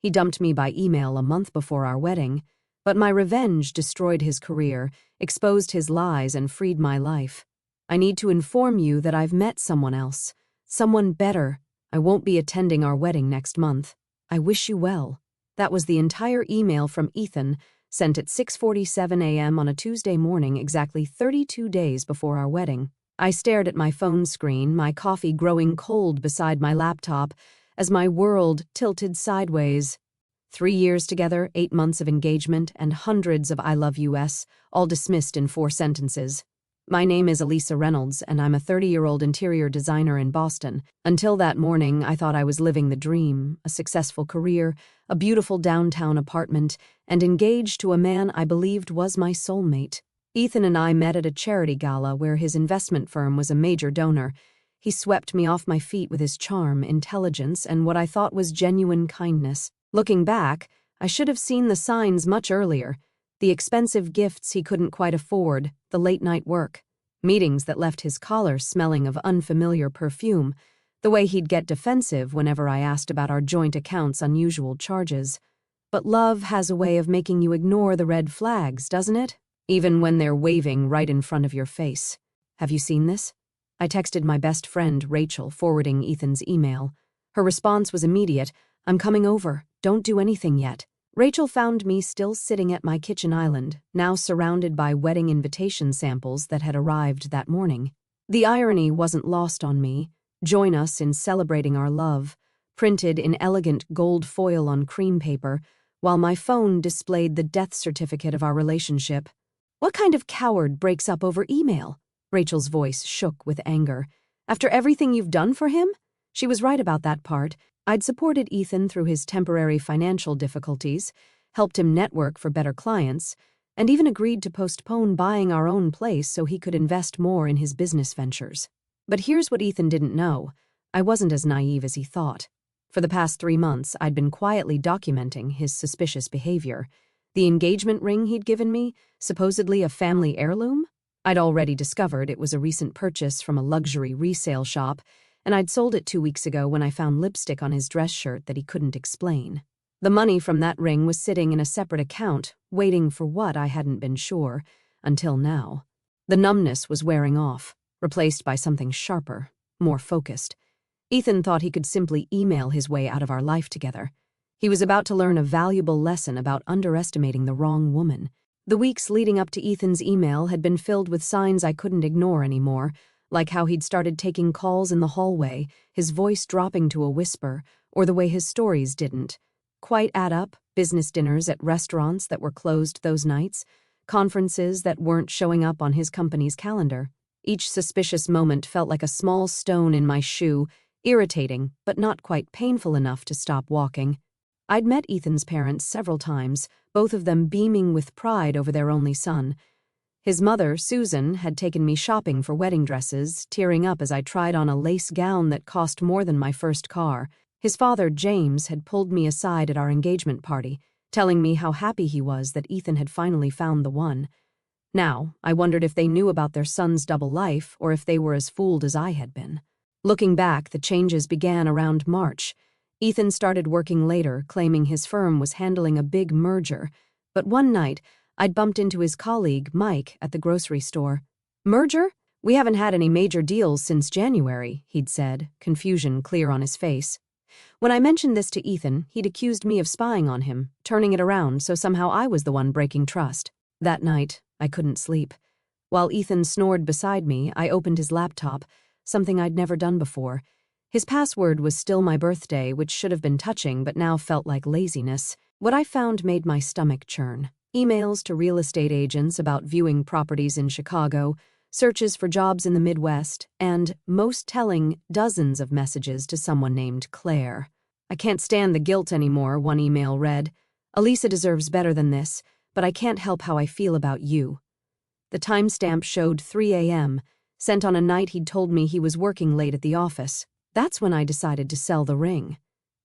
He dumped me by email a month before our wedding, but my revenge destroyed his career, exposed his lies, and freed my life. I need to inform you that I've met someone else. Someone better. I won't be attending our wedding next month. I wish you well. That was the entire email from Ethan, sent at 6:47 a.m. on a Tuesday morning, exactly 32 days before our wedding. I stared at my phone screen, my coffee growing cold beside my laptop, as my world tilted sideways. 3 years together, 8 months of engagement, and hundreds of I love yous, all dismissed in 4 sentences. My name is Elisa Reynolds, and I'm a 30-year-old interior designer in Boston. Until that morning, I thought I was living the dream, a successful career, a beautiful downtown apartment, and engaged to a man I believed was my soulmate. Ethan and I met at a charity gala where his investment firm was a major donor. He swept me off my feet with his charm, intelligence, and what I thought was genuine kindness. Looking back, I should have seen the signs much earlier. The expensive gifts he couldn't quite afford, the late-night work, meetings that left his collar smelling of unfamiliar perfume, the way he'd get defensive whenever I asked about our joint account's unusual charges. But love has a way of making you ignore the red flags, doesn't it? Even when they're waving right in front of your face. Have you seen this? I texted my best friend, Rachel, forwarding Ethan's email. Her response was immediate. I'm coming over. Don't do anything yet. Rachel found me still sitting at my kitchen island, now surrounded by wedding invitation samples that had arrived that morning. The irony wasn't lost on me. Join us in celebrating our love, printed in elegant gold foil on cream paper, while my phone displayed the death certificate of our relationship. What kind of coward breaks up over email? Rachel's voice shook with anger. After everything you've done for him? She was right about that part. I'd supported Ethan through his temporary financial difficulties, helped him network for better clients, and even agreed to postpone buying our own place so he could invest more in his business ventures. But here's what Ethan didn't know. I wasn't as naive as he thought. For the past 3 months, I'd been quietly documenting his suspicious behavior. The engagement ring he'd given me, supposedly a family heirloom? I'd already discovered it was a recent purchase from a luxury resale shop, and I'd sold it 2 weeks ago when I found lipstick on his dress shirt that he couldn't explain. The money from that ring was sitting in a separate account, waiting for what I hadn't been sure, until now. The numbness was wearing off, replaced by something sharper, more focused. Ethan thought he could simply email his way out of our life together. He was about to learn a valuable lesson about underestimating the wrong woman. The weeks leading up to Ethan's email had been filled with signs I couldn't ignore anymore, like how he'd started taking calls in the hallway, his voice dropping to a whisper, or the way his stories didn't quite add up, business dinners at restaurants that were closed those nights, conferences that weren't showing up on his company's calendar. Each suspicious moment felt like a small stone in my shoe, irritating, but not quite painful enough to stop walking. I'd met Ethan's parents several times, both of them beaming with pride over their only son. His mother, Susan, had taken me shopping for wedding dresses, tearing up as I tried on a lace gown that cost more than my first car. His father, James, had pulled me aside at our engagement party, telling me how happy he was that Ethan had finally found the one. Now, I wondered if they knew about their son's double life or if they were as fooled as I had been. Looking back, the changes began around March. Ethan started working later, claiming his firm was handling a big merger. But one night, I'd bumped into his colleague, Mike, at the grocery store. Merger? We haven't had any major deals since January, he'd said, confusion clear on his face. When I mentioned this to Ethan, he'd accused me of spying on him, turning it around so somehow I was the one breaking trust. That night, I couldn't sleep. While Ethan snored beside me, I opened his laptop, something I'd never done before. His password was still my birthday, which should have been touching but now felt like laziness. What I found made my stomach churn. Emails to real estate agents about viewing properties in Chicago, searches for jobs in the Midwest, and, most telling, dozens of messages to someone named Claire. I can't stand the guilt anymore, one email read. Elisa deserves better than this, but I can't help how I feel about you. The timestamp showed 3 a.m., sent on a night he'd told me he was working late at the office. That's when I decided to sell the ring.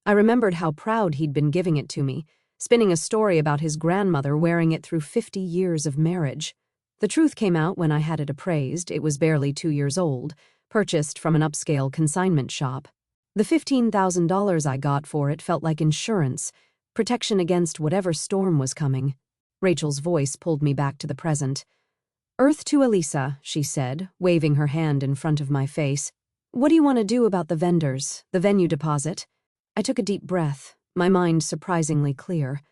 I remembered how proud he'd been giving it to me, spinning a story about his grandmother wearing it through 50 years of marriage. The truth came out when I had it appraised. It was barely 2 years old, purchased from an upscale consignment shop. The $15,000 I got for it felt like insurance, protection against whatever storm was coming. Rachel's voice pulled me back to the present. "Earth to Elisa," she said, waving her hand in front of my face. "What do you want to do about the vendors, the venue deposit?" I took a deep breath, my mind surprisingly clear.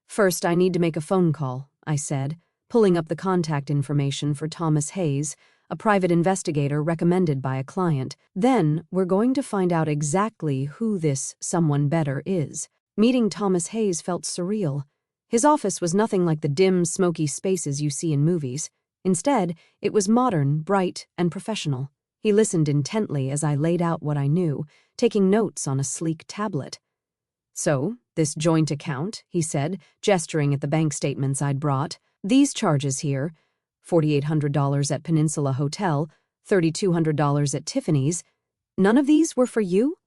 "First, I need to make a phone call," I said, pulling up the contact information for Thomas Hayes, a private investigator recommended by a client. "Then, we're going to find out exactly who this someone better is." Meeting Thomas Hayes felt surreal. His office was nothing like the dim, smoky spaces you see in movies. Instead, it was modern, bright, and professional. He listened intently as I laid out what I knew, taking notes on a sleek tablet. "So, this joint account," he said, gesturing at the bank statements I'd brought. "These charges here, $4,800 at Peninsula Hotel, $3,200 at Tiffany's, none of these were for you?"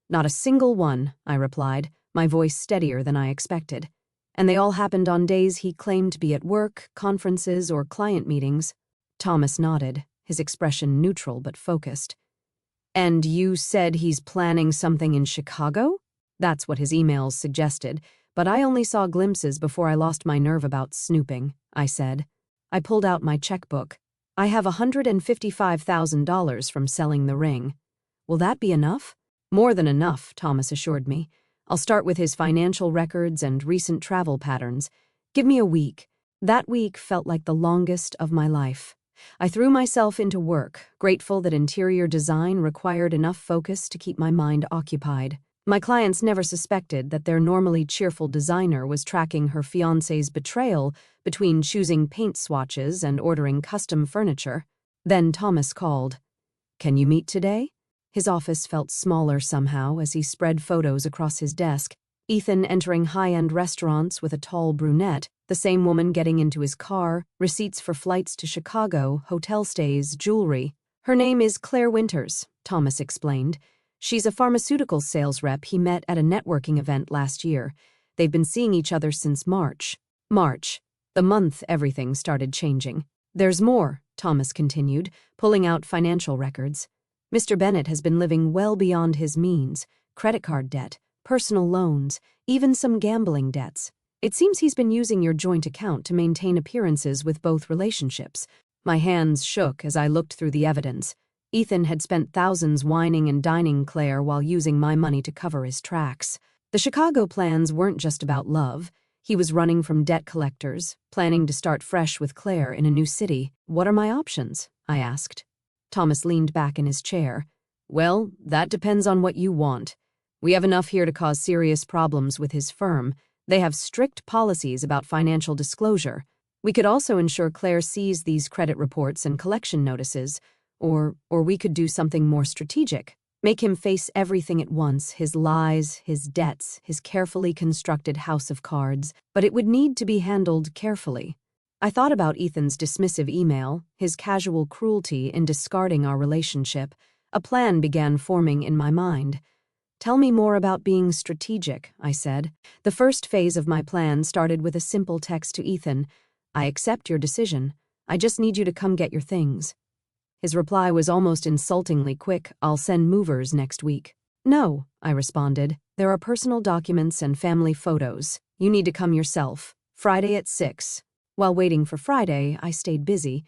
"Not a single one," I replied, my voice steadier than I expected. "And they all happened on days he claimed to be at work, conferences, or client meetings." Thomas nodded, his expression neutral but focused. "And you said he's planning something in Chicago?" That's what his emails suggested, but I only saw glimpses before I lost my nerve about snooping, I said. I pulled out my checkbook. "I have $155,000 from selling the ring." "Will that be enough?" "More than enough," Thomas assured me. "I'll start with his financial records and recent travel patterns. Give me a week." That week felt like the longest of my life. I threw myself into work, grateful that interior design required enough focus to keep my mind occupied. My clients never suspected that their normally cheerful designer was tracking her fiancé's betrayal between choosing paint swatches and ordering custom furniture. Then Thomas called. "Can you meet today?" His office felt smaller somehow as he spread photos across his desk. Ethan entering high-end restaurants with a tall brunette, the same woman getting into his car, receipts for flights to Chicago, hotel stays, jewelry. "Her name is Claire Winters," Thomas explained. "She's a pharmaceutical sales rep he met at a networking event last year. They've been seeing each other since March. The month everything started changing. There's more," Thomas continued, pulling out financial records. "Mr. Bennett has been living well beyond his means, credit card debt, personal loans, even some gambling debts. It seems he's been using your joint account to maintain appearances with both relationships." My hands shook as I looked through the evidence. Ethan had spent thousands wining and dining Claire while using my money to cover his tracks. The Chicago plans weren't just about love. He was running from debt collectors, planning to start fresh with Claire in a new city. "What are my options?" I asked. Thomas leaned back in his chair. "Well, that depends on what you want. We have enough here to cause serious problems with his firm. They have strict policies about financial disclosure. We could also ensure Claire sees these credit reports and collection notices, or we could do something more strategic. Make him face everything at once, his lies, his debts, his carefully constructed house of cards, but it would need to be handled carefully." I thought about Ethan's dismissive email, his casual cruelty in discarding our relationship. A plan began forming in my mind. "Tell me more about being strategic," I said. The first phase of my plan started with a simple text to Ethan. "I accept your decision. I just need you to come get your things." His reply was almost insultingly quick. "I'll send movers next week." "No," I responded. "There are personal documents and family photos. You need to come yourself. Friday at 6. While waiting for Friday, I stayed busy.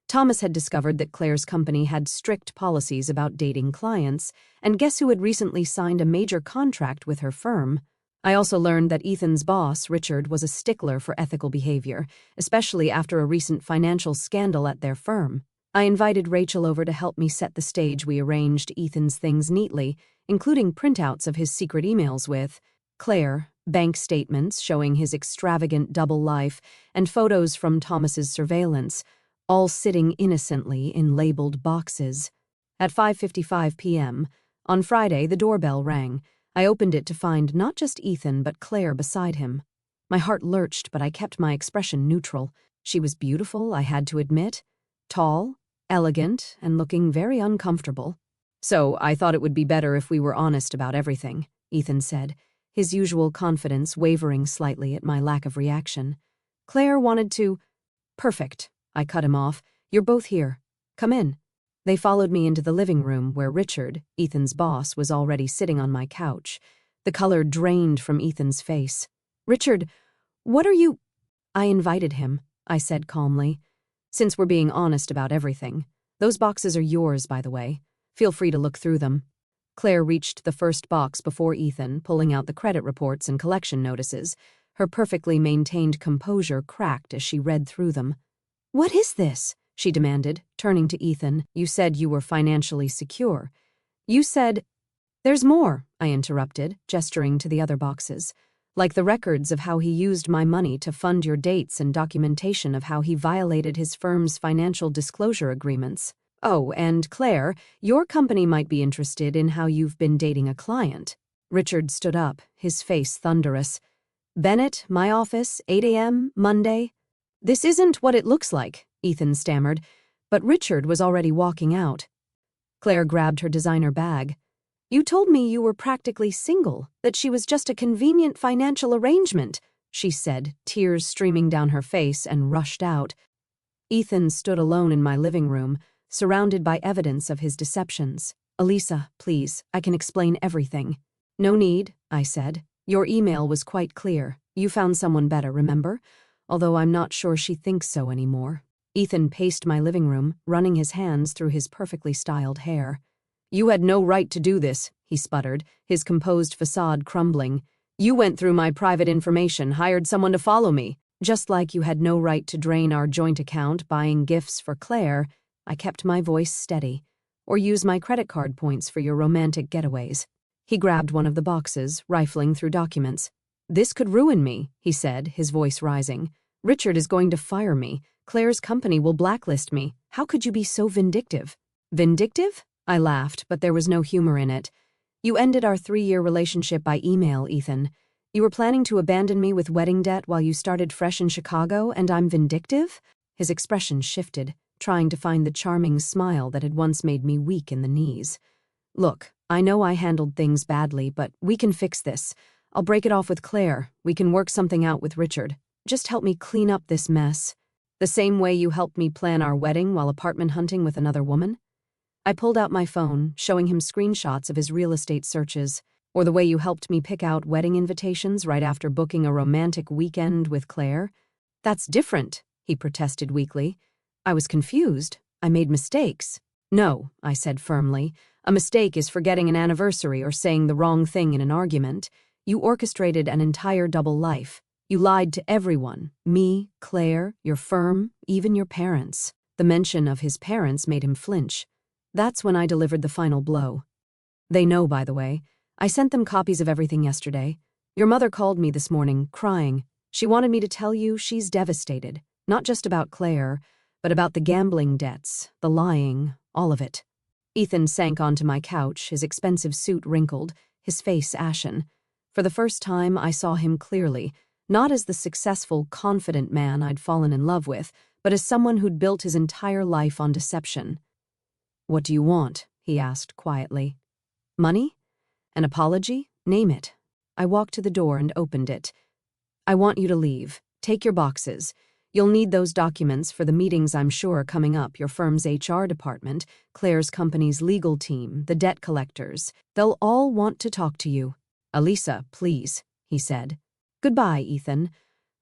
Thomas had discovered that Claire's company had strict policies about dating clients, and guess who had recently signed a major contract with her firm? I also learned that Ethan's boss, Richard, was a stickler for ethical behavior, especially after a recent financial scandal at their firm. I invited Rachel over to help me set the stage. We arranged Ethan's things neatly, including printouts of his secret emails with Claire, bank statements showing his extravagant double life, and photos from Thomas's surveillance, all sitting innocently in labeled boxes. At 5:55 p.m., on Friday, the doorbell rang. I opened it to find not just Ethan but Claire beside him. My heart lurched, but I kept my expression neutral. She was beautiful, I had to admit. Tall, elegant, and looking very uncomfortable. "So I thought it would be better if we were honest about everything," Ethan said, his usual confidence wavering slightly at my lack of reaction. "Claire wanted to—" "Perfect," I cut him off. "You're both here. Come in." They followed me into the living room where Richard, Ethan's boss, was already sitting on my couch. The color drained from Ethan's face. "Richard, what are you—" "I invited him," I said calmly. "Since we're being honest about everything. Those boxes are yours, by the way. Feel free to look through them." Claire reached the first box before Ethan, pulling out the credit reports and collection notices. Her perfectly maintained composure cracked as she read through them. "What is this?" she demanded, turning to Ethan. "You said you were financially secure. You said—" "There's more," I interrupted, gesturing to the other boxes. "Like the records of how he used my money to fund your dates and documentation of how he violated his firm's financial disclosure agreements. Oh, and Claire, your company might be interested in how you've been dating a client." Richard stood up, his face thunderous. "Bennett, my office, 8 a.m., Monday." "This isn't what it looks like," Ethan stammered, but Richard was already walking out. Claire grabbed her designer bag. "You told me you were practically single, that she was just a convenient financial arrangement," she said, tears streaming down her face, and rushed out. Ethan stood alone in my living room, surrounded by evidence of his deceptions. "Elisa, please, I can explain everything." "No need," I said. "Your email was quite clear. You found someone better, remember? Although I'm not sure she thinks so anymore." Ethan paced my living room, running his hands through his perfectly styled hair. "You had no right to do this," he sputtered, his composed facade crumbling. "You went through my private information, hired someone to follow me. Just like you had no right to drain our joint account buying gifts for Claire," I kept my voice steady, "or use my credit card points for your romantic getaways." He grabbed one of the boxes, rifling through documents. "This could ruin me," he said, his voice rising. "Richard is going to fire me. Claire's company will blacklist me. How could you be so vindictive?" "Vindictive?" I laughed, but there was no humor in it. "You ended our 3-year relationship by email, Ethan. You were planning to abandon me with wedding debt while you started fresh in Chicago, and I'm vindictive?" His expression shifted, trying to find the charming smile that had once made me weak in the knees. "Look, I know I handled things badly, but we can fix this. I'll break it off with Claire. We can work something out with Richard. Just help me clean up this mess. The same way you helped me plan our wedding while apartment hunting with another woman." I pulled out my phone, showing him screenshots of his real estate searches. "Or the way you helped me pick out wedding invitations right after booking a romantic weekend with Claire." "That's different," he protested weakly. I was confused. I made mistakes. "No," I said firmly. "A mistake is forgetting an anniversary or saying the wrong thing in an argument. You orchestrated an entire double life. You lied to everyone, me, Claire, your firm, even your parents." The mention of his parents made him flinch. That's when I delivered the final blow. "They know, by the way. I sent them copies of everything yesterday. Your mother called me this morning, crying. She wanted me to tell you she's devastated, not just about Claire, but about the gambling debts, the lying, all of it." Ethan sank onto my couch, his expensive suit wrinkled, his face ashen. For the first time, I saw him clearly, not as the successful, confident man I'd fallen in love with, but as someone who'd built his entire life on deception. "What do you want?" he asked quietly. "Money? An apology? Name it." I walked to the door and opened it. "I want you to leave. Take your boxes. You'll need those documents for the meetings I'm sure are coming up, your firm's HR department, Claire's company's legal team, the debt collectors. They'll all want to talk to you." "Elisa, please," he said. "Goodbye, Ethan."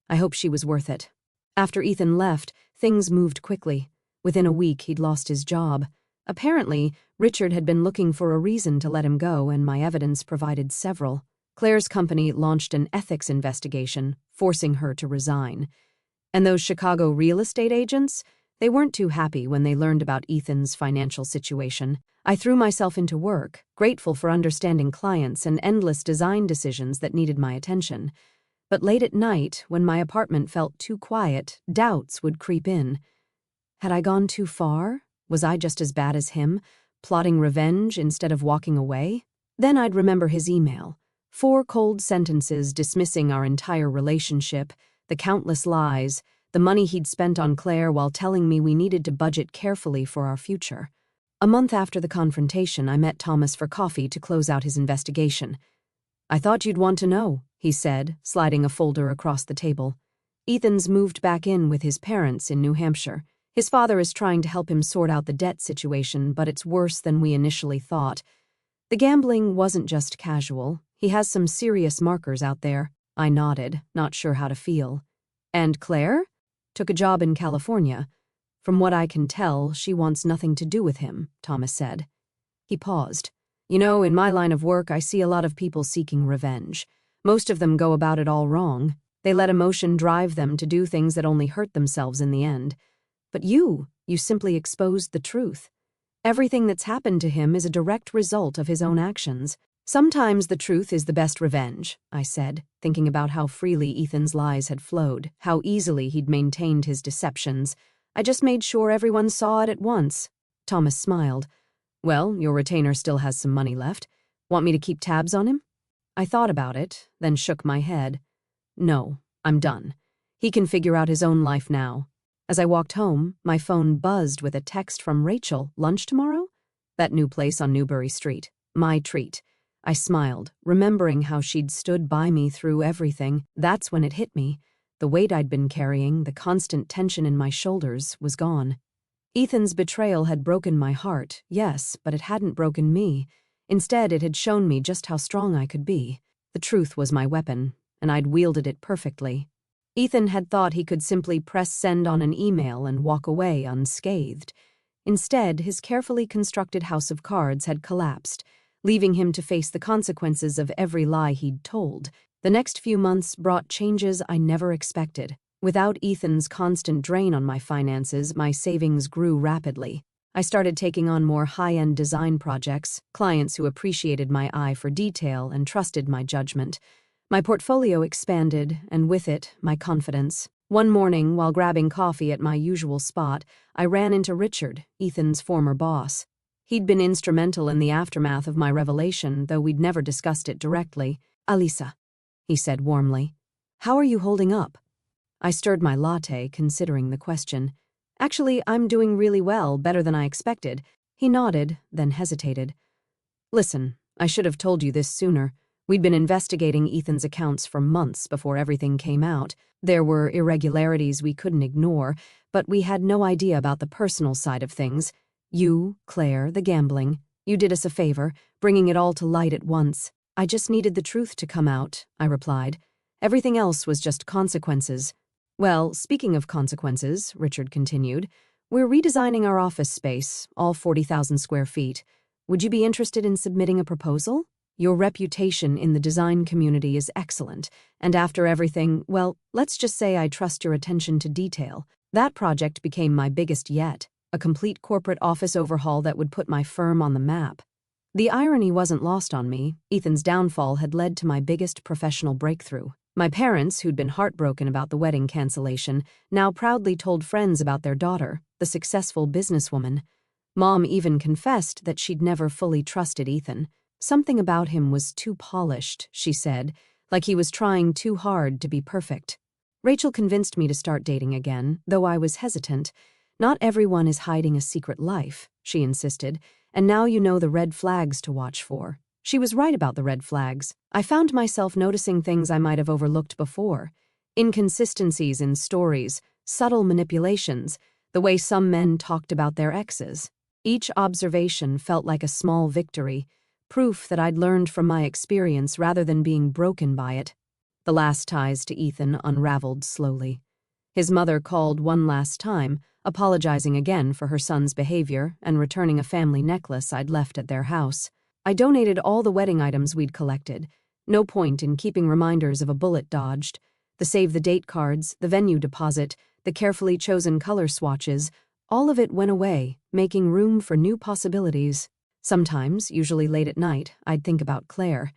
I hope she was worth it. After Ethan left, things moved quickly. Within a week, he'd lost his job. Apparently, Richard had been looking for a reason to let him go, and my evidence provided several. Claire's company launched an ethics investigation, forcing her to resign. And those Chicago real estate agents, they weren't too happy when they learned about Ethan's financial situation. I threw myself into work, grateful for understanding clients and endless design decisions that needed my attention. But late at night, when my apartment felt too quiet, doubts would creep in. Had I gone too far? Was I just as bad as him, plotting revenge instead of walking away? Then I'd remember his email. 4 cold sentences dismissing our entire relationship, the countless lies, the money he'd spent on Claire while telling me we needed to budget carefully for our future. A month after the confrontation, I met Thomas for coffee to close out his investigation. "I thought you'd want to know," he said, sliding a folder across the table. "Ethan's moved back in with his parents in New Hampshire. His father is trying to help him sort out the debt situation, but it's worse than we initially thought. The gambling wasn't just casual. He has some serious markers out there. I nodded, not sure how to feel. And Claire? Took a job in California. From what I can tell, she wants nothing to do with him, Thomas said. He paused. You know, in my line of work, I see a lot of people seeking revenge. Most of them go about it all wrong. They let emotion drive them to do things that only hurt themselves in the end. But you simply exposed the truth. Everything that's happened to him is a direct result of his own actions. Sometimes the truth is the best revenge, I said, thinking about how freely Ethan's lies had flowed, how easily he'd maintained his deceptions. I just made sure everyone saw it at once. Thomas smiled. Well, your retainer still has some money left. Want me to keep tabs on him? I thought about it, then shook my head. No, I'm done. He can figure out his own life now. As I walked home, my phone buzzed with a text from Rachel. Lunch tomorrow? That new place on Newbury Street. My treat. I smiled, remembering how she'd stood by me through everything. That's when it hit me. The weight I'd been carrying, the constant tension in my shoulders, was gone. Ethan's betrayal had broken my heart, yes, but it hadn't broken me. Instead, it had shown me just how strong I could be. The truth was my weapon, and I'd wielded it perfectly. Ethan had thought he could simply press send on an email and walk away unscathed. Instead, his carefully constructed house of cards had collapsed, leaving him to face the consequences of every lie he'd told. The next few months brought changes I never expected. Without Ethan's constant drain on my finances, my savings grew rapidly. I started taking on more high-end design projects, clients who appreciated my eye for detail and trusted my judgment. My portfolio expanded, and with it, my confidence. One morning, while grabbing coffee at my usual spot, I ran into Richard, Ethan's former boss. He'd been instrumental in the aftermath of my revelation, though we'd never discussed it directly. Alisa, he said warmly. How are you holding up? I stirred my latte, considering the question. Actually, I'm doing really well, better than I expected. He nodded, then hesitated. Listen, I should have told you this sooner. We'd been investigating Ethan's accounts for months before everything came out. There were irregularities we couldn't ignore, but we had no idea about the personal side of things. You, Claire, the gambling. You did us a favor, bringing it all to light at once. I just needed the truth to come out, I replied. Everything else was just consequences. Well, speaking of consequences, Richard continued, we're redesigning our office space, all 40,000 square feet. Would you be interested in submitting a proposal? Your reputation in the design community is excellent, and after everything, well, let's just say I trust your attention to detail. That project became my biggest yet, a complete corporate office overhaul that would put my firm on the map. The irony wasn't lost on me. Ethan's downfall had led to my biggest professional breakthrough. My parents, who'd been heartbroken about the wedding cancellation, now proudly told friends about their daughter, the successful businesswoman. Mom even confessed that she'd never fully trusted Ethan. Something about him was too polished, she said, like he was trying too hard to be perfect. Rachel convinced me to start dating again, though I was hesitant. Not everyone is hiding a secret life, she insisted, and now you know the red flags to watch for. She was right about the red flags. I found myself noticing things I might have overlooked before. Inconsistencies in stories, subtle manipulations, the way some men talked about their exes. Each observation felt like a small victory, proof that I'd learned from my experience rather than being broken by it. The last ties to Ethan unraveled slowly. His mother called one last time, apologizing again for her son's behavior and returning a family necklace I'd left at their house. I donated all the wedding items we'd collected. No point in keeping reminders of a bullet dodged. The save-the-date cards, the venue deposit, the carefully chosen color swatches, all of it went away, making room for new possibilities. Sometimes, usually late at night, I'd think about Claire.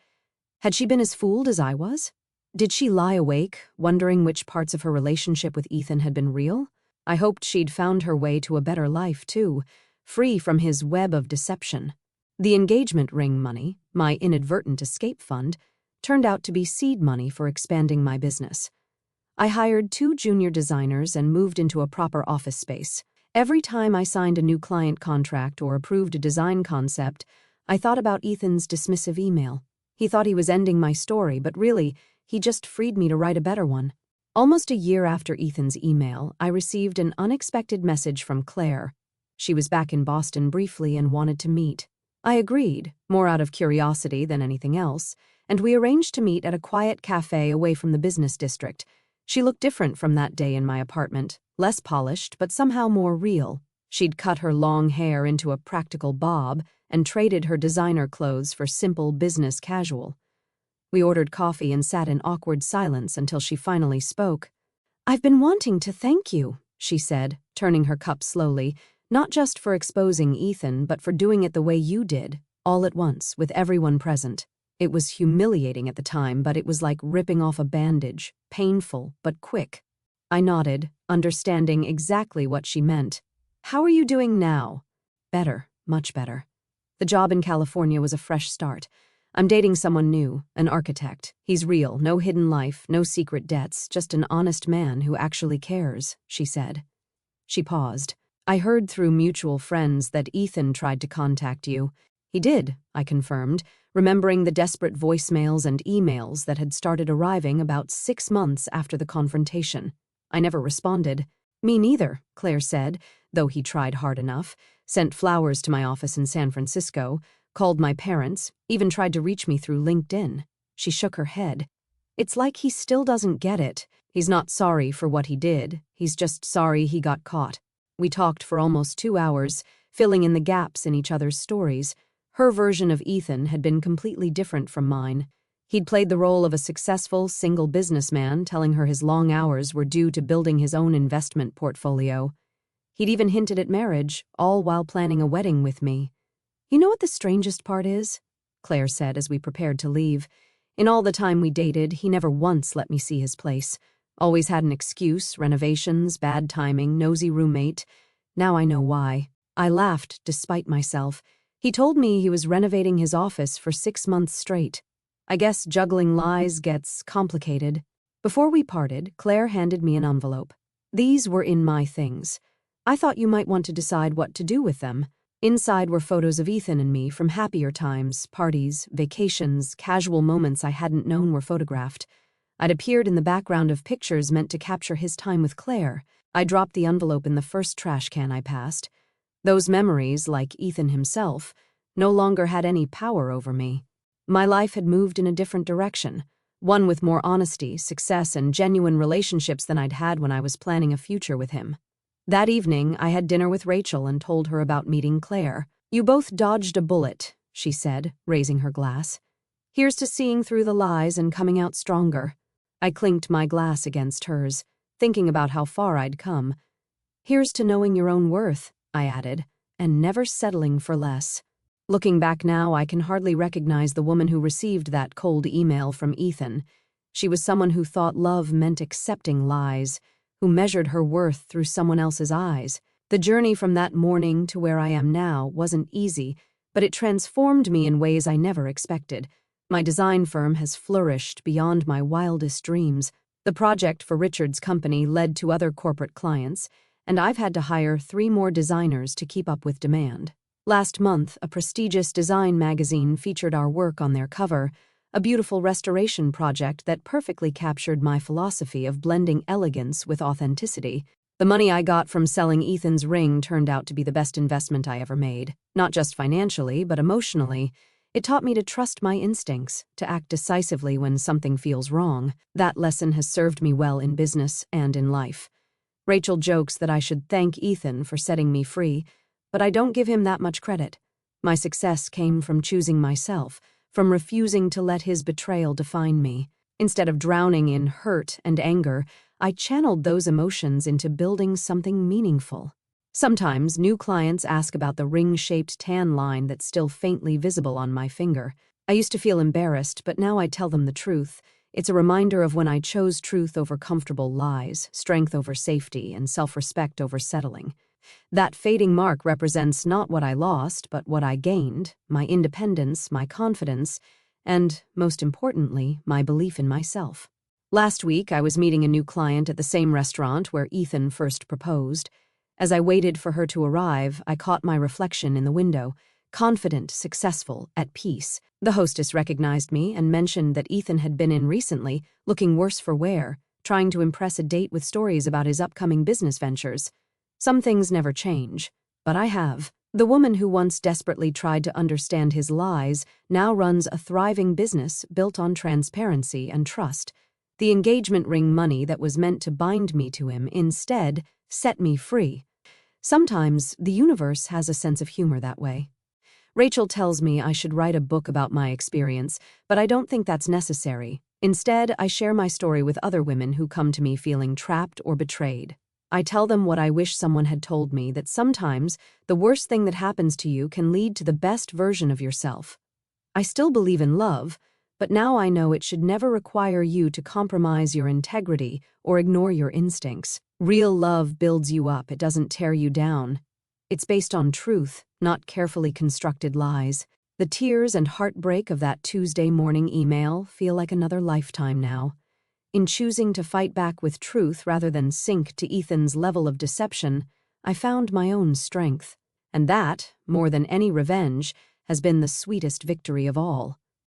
Had she been as fooled as I was? Did she lie awake, wondering which parts of her relationship with Ethan had been real? I hoped she'd found her way to a better life, too, free from his web of deception. The engagement ring money, my inadvertent escape fund, turned out to be seed money for expanding my business. I hired 2 junior designers and moved into a proper office space. Every time I signed a new client contract or approved a design concept, I thought about Ethan's dismissive email. He thought he was ending my story, but really, he just freed me to write a better one. Almost a year after Ethan's email, I received an unexpected message from Claire. She was back in Boston briefly and wanted to meet. I agreed, more out of curiosity than anything else, and we arranged to meet at a quiet cafe away from the business district. She looked different from that day in my apartment, less polished but somehow more real. She'd cut her long hair into a practical bob and traded her designer clothes for simple business casual. We ordered coffee and sat in awkward silence until she finally spoke. "I've been wanting to thank you," she said, turning her cup slowly, "not just for exposing Ethan, but for doing it the way you did, all at once, with everyone present. It was humiliating at the time, but it was like ripping off a bandage, painful but quick." I nodded, understanding exactly what she meant. "How are you doing now?" "Better, much better. The job in California was a fresh start. I'm dating someone new, an architect. He's real, no hidden life, no secret debts, just an honest man who actually cares," she said. She paused. "I heard through mutual friends that Ethan tried to contact you." "He did," I confirmed, remembering the desperate voicemails and emails that had started arriving about 6 months after the confrontation. I never responded. "Me neither," Claire said, though he tried hard enough, sent flowers to my office in San Francisco, called my parents, even tried to reach me through LinkedIn. She shook her head. "It's like he still doesn't get it. He's not sorry for what he did. He's just sorry he got caught." We talked for almost 2 hours, filling in the gaps in each other's stories. Her version of Ethan had been completely different from mine. He'd played the role of a successful, single businessman, telling her his long hours were due to building his own investment portfolio. He'd even hinted at marriage, all while planning a wedding with me. "You know what the strangest part is?" Claire said as we prepared to leave. "In all the time we dated, he never once let me see his place. Always had an excuse, renovations, bad timing, nosy roommate. Now I know why." I laughed despite myself. "He told me he was renovating his office for 6 months straight. I guess juggling lies gets complicated." Before we parted, Claire handed me an envelope. "These were in my things. I thought you might want to decide what to do with them." Inside were photos of Ethan and me from happier times, parties, vacations, casual moments I hadn't known were photographed. I'd appeared in the background of pictures meant to capture his time with Claire. I dropped the envelope in the first trash can I passed. Those memories, like Ethan himself, no longer had any power over me. My life had moved in a different direction, one with more honesty, success, and genuine relationships than I'd had when I was planning a future with him. That evening, I had dinner with Rachel and told her about meeting Claire. "You both dodged a bullet," she said, raising her glass. "Here's to seeing through the lies and coming out stronger." I clinked my glass against hers, thinking about how far I'd come. "Here's to knowing your own worth," I added, "and never settling for less." Looking back now, I can hardly recognize the woman who received that cold email from Ethan. She was someone who thought love meant accepting lies, who measured her worth through someone else's eyes. The journey from that morning to where I am now wasn't easy, but it transformed me in ways I never expected. My design firm has flourished beyond my wildest dreams. The project for Richard's company led to other corporate clients, and I've had to hire 3 more designers to keep up with demand. Last month, a prestigious design magazine featured our work on their cover, a beautiful restoration project that perfectly captured my philosophy of blending elegance with authenticity. The money I got from selling Ethan's ring turned out to be the best investment I ever made, not just financially, but emotionally. It taught me to trust my instincts, to act decisively when something feels wrong. That lesson has served me well in business and in life. Rachel jokes that I should thank Ethan for setting me free, but I don't give him that much credit. My success came from choosing myself, from refusing to let his betrayal define me. Instead of drowning in hurt and anger, I channeled those emotions into building something meaningful. Sometimes new clients ask about the ring-shaped tan line that's still faintly visible on my finger. I used to feel embarrassed, but now I tell them the truth. It's a reminder of when I chose truth over comfortable lies, strength over safety, and self-respect over settling. That fading mark represents not what I lost, but what I gained, my independence, my confidence, and, most importantly, my belief in myself. Last week, I was meeting a new client at the same restaurant where Ethan first proposed. As I waited for her to arrive, I caught my reflection in the window, confident, successful, at peace. The hostess recognized me and mentioned that Ethan had been in recently, looking worse for wear, trying to impress a date with stories about his upcoming business ventures. Some things never change, but I have. The woman who once desperately tried to understand his lies now runs a thriving business built on transparency and trust. The engagement ring money that was meant to bind me to him instead set me free. Sometimes the universe has a sense of humor that way. Rachel tells me I should write a book about my experience, but I don't think that's necessary. Instead, I share my story with other women who come to me feeling trapped or betrayed. I tell them what I wish someone had told me, that sometimes the worst thing that happens to you can lead to the best version of yourself. I still believe in love, but now I know it should never require you to compromise your integrity or ignore your instincts. Real love builds you up, it doesn't tear you down. It's based on truth, not carefully constructed lies. The tears and heartbreak of that Tuesday morning email feel like another lifetime now. In choosing to fight back with truth rather than sink to Ethan's level of deception, I found my own strength. And that, more than any revenge, has been the sweetest victory of all.